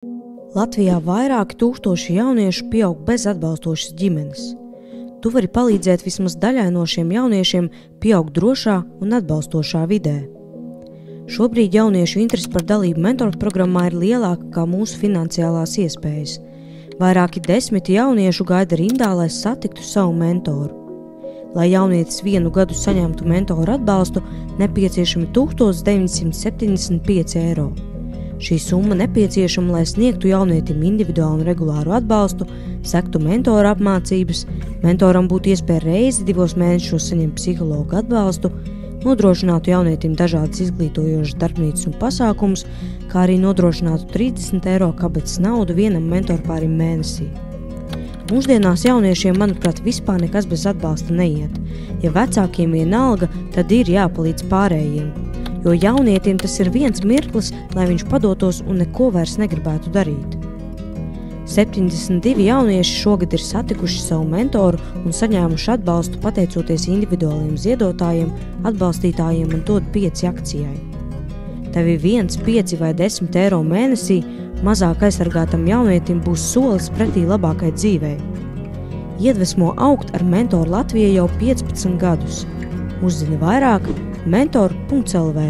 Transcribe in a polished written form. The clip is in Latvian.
Latvijā vairāki tūkstoši jauniešu pieaug bez atbalstošas ģimenes. Tu vari palīdzēt vismaz daļai no šiem jauniešiem pieaugt drošā un atbalstošā vidē. Šobrīd jauniešu interese par dalību mentoru programmā ir lielāka kā mūsu finansiālās iespējas. Vairāki desmiti jauniešu gaida rindā, lai satiktu savu mentoru. Lai jaunietis 1 gadu saņemtu mentoru atbalstu, nepieciešami 1975 eiro. Šī summa nepieciešama, lai sniegtu jaunietim individuālu un regulāru atbalstu, sektu mentora apmācības, mentoram būtu iespēja reizi 2 mēnešos saņemt psihologu atbalstu, nodrošinātu jaunietim dažādas izglītojošas darbnīcas un pasākumus, kā arī nodrošinātu 30 eiro kabatas naudu vienam mentorpārim mēnesī. Mūsdienās jauniešiem, manuprāt, vispār nekas bez atbalsta neiet. Ja vecākiem vienalga, tad ir jāpalīdz pārējiem. Jo jaunietim tas ir viens mirklis, lai viņš padotos un neko vairs negribētu darīt. 72 jaunieši šogad ir satikuši savu mentoru un saņēmuši atbalstu pateicoties individuāliem ziedotājiem, atbalstītājiem un dod 5 akcijai. Tev 1, 5 vai 10 eiro mēnesī mazāk aizsargātam jaunietim būs solis pretī labākai dzīvei. Iedvesmo augt ar mentoru Latvijai jau 15 gadus. Uzzini vairāk mentor.lv